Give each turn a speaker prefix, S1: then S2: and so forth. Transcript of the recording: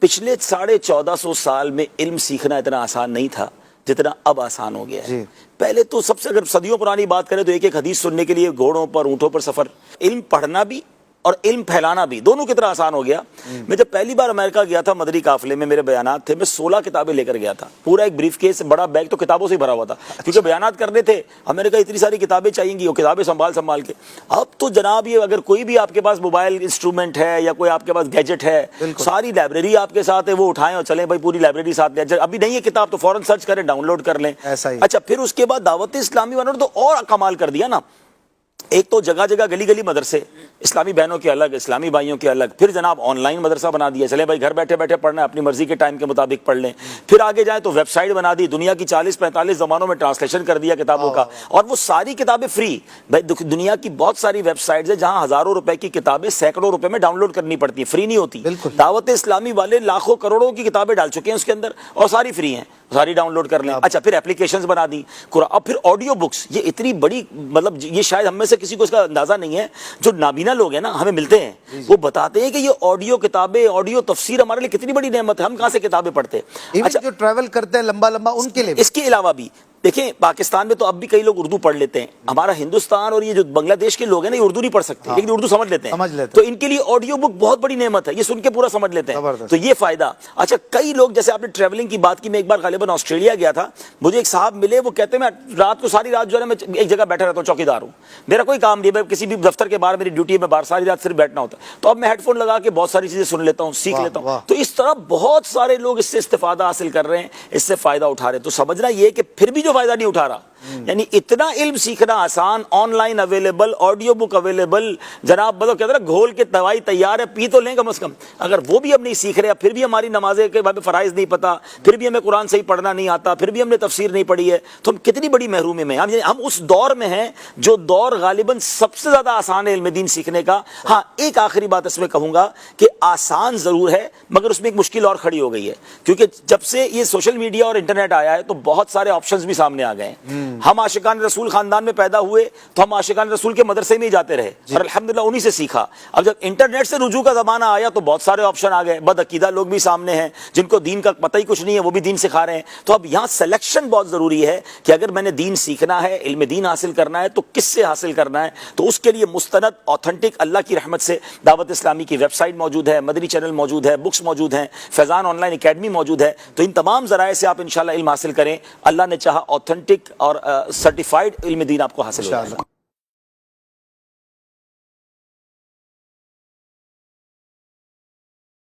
S1: پچھلے 1450 سال میں علم سیکھنا اتنا آسان نہیں تھا جتنا اب آسان ہو گیا ہے. پہلے تو سب سے اگر صدیوں پرانی بات کریں تو ایک ایک حدیث سننے کے لیے گھوڑوں پر اونٹوں پر سفر. علم پڑھنا بھی اور علم پھیلانا بھی دونوں کتنا آسان ہو گیا. میں جب پہلی بار امریکہ گیا تھا مدری قافلے میں، میرے بیانات تھے، میں 16 کتابیں لے کر گیا تھا. پورا ایک بریف کیس بڑا بیگ تو کتابوں سے ہی بھرا ہوا تھا، کیونکہ بیانات کرنے تھے. ہم نے کہا اتنی ساری کتابیں چاہیے گی، وہ کتابیں سنبھال کے. اب تو جناب یہ اگر کوئی بھی آپ کے پاس موبائل انسٹرومنٹ ہے یا کوئی آپ کے پاس گیجٹ ہے، ساری لائبریری آپ کے ساتھ ہے، وہ اٹھائیں اور چلیں بھائی پوری لائبریری ساتھ لے. ابھی نہیں ہے کتاب تو فوراً سرچ کریں، ڈاؤن لوڈ کر لیں. اچھا پھر اس کے بعد دعوت اسلامی والوں نے تو اور کمال کر دیا نا. ایک تو جگہ جگہ گلی گلی مدرسے، اسلامی بہنوں کے الگ، اسلامی بھائیوں کے الگ. پھر جناب آن لائن مدرسہ بنا دیا، چلے بھائی گھر بیٹھے بیٹھے پڑھنا ہے، اپنی مرضی کے ٹائم کے مطابق پڑھ لیں. پھر آگے جائیں تو ویب سائٹ بنا دی، دنیا کی 40-45 زبانوں میں ٹرانسلیشن کر دیا کتابوں کا، اور وہ ساری کتابیں فری. بھائی دنیا کی بہت ساری ویب سائٹس ہیں جہاں ہزاروں روپے کی کتابیں سینکڑوں روپے میں ڈاؤن لوڈ کرنی پڑتی ہیں، فری نہیں ہوتی. دعوت اسلامی والے لاکھوں کروڑوں کی کتابیں ڈال چکے ہیں اس کے اندر، اور ساری فری ہیں، ساری ڈاؤن لوڈ کر لیں. اچھا پھر اپلیکیشنز بنا دی قرآن. اب پھر آڈیو بکس، یہ اتنی بڑی، مطلب یہ شاید ہم میں سے کسی کو اس کا اندازہ نہیں ہے. جو نابینا لوگ ہیں نا ہمیں ملتے ہیں، وہ بتاتے ہیں کہ یہ آڈیو کتابیں، آڈیو تفسیر ہمارے لیے کتنی بڑی نعمت ہے. ہم کہاں سے کتابیں پڑھتے ہیں.
S2: اچھا جو ٹریول کرتے ہیں لمبا ان کے لیے
S1: اس کے علاوہ بھی دیکھیں پاکستان میں تو اب بھی کئی لوگ اردو پڑھ لیتے ہیں. ہمارا ہندوستان اور یہ جو بنگلہ دیش کے لوگ ہیں نا، یہ اردو نہیں پڑھ سکتے لیکن اردو سمجھ لیتے ہیں، تو ان کے لیے آڈیو بک بہت بڑی نعمت ہے، یہ سن کے پورا سمجھ لیتے ہیں، تو یہ فائدہ. اچھا کئی لوگ، جیسے آپ نے ٹریولنگ کی بات کی، میں ایک بار غالباً آسٹریلیا گیا تھا، مجھے ایک صاحب ملے، وہ کہتے ہیں میں رات کو ساری رات جو ہے میں ایک جگہ بیٹھا رہتا ہوں، چوکیدار ہوں، میرا کوئی کام نہیں ہے، میں کسی بھی دفتر کے باہر میری ڈیوٹی ہے، میں باہر ساری رات صرف بیٹھنا ہوتا ہے. تو اب میں ہیڈ فون لگا کے بہت ساری چیزیں سن لیتا ہوں، سیکھ لیتا ہوں. تو اس طرح بہت سارے لوگ اس سے استفادہ حاصل کر رہے ہیں، اس سے فائدہ اٹھا رہے ہیں. تو سمجھنا یہ کہ پھر بھی جو فائدہ نہیں اٹھا رہا، یعنی اتنا علم سیکھنا آسان، on line available, audio book available, جناب مطلب کہتے ہیں گھول کے دوائی تیار ہے، پی تو لیں کم از کم. اگر وہ بھی ہم نہیں سیکھ رہے، پھر بھی ہماری نمازیں کے بارے میں فرائض نہیں پتا، پھر بھی ہمیں قرآن صحیح پڑھنا نہیں آتا، پھر بھی ہم نے تفسیر نہیں پڑھی ہے، تو ہم کتنی بڑی محرومی میں ہیں. ہم اس دور میں ہیں جو دور غالباً سب سے زیادہ آسان ہے علم دین سیکھنے کا. ہاں ایک آخری بات اس میں کہوں گا کہ آسان ضرور ہے، مگر اس میں ایک مشکل اور کھڑی ہو گئی ہے، کیونکہ جب سے یہ سوشل میڈیا اور انٹرنیٹ آیا ہے تو بہت سارے آپشنز بھی سامنے آ گئے ہیں. ہم عاشقان رسول خاندان میں پیدا ہوئے تو ہم عاشقان رسول کے مدرسے میں ہی جاتے رہے اور الحمدللہ انہی سے سیکھا. اب جب انٹرنیٹ سے رجوع کا زمانہ آیا تو بہت سارے آپشن آ گئے. بد عقیدہ لوگ بھی سامنے ہیں جن کو دین کا پتہ ہی کچھ نہیں ہے، وہ بھی دین سکھا رہے ہیں. تو اب یہاں سلیکشن بہت ضروری ہے کہ اگر میں نے دین سیکھنا ہے، علم دین حاصل کرنا ہے، تو کس سے حاصل کرنا ہے. تو اس کے لیے مستند آتھنٹک اللہ کی رحمت سے دعوت اسلامی کی ویب سائٹ موجود ہے، مدنی چینل موجود ہے، بکس موجود ہیں، فیضان آن لائن اکیڈمی موجود ہے. تو ان تمام ذرائع سے آپ انشاءاللہ علم حاصل کریں. اللہ نے چاہا آتھنٹک اور سرٹیفائڈ علم دین آپ کو حاصل ہو جائے گا.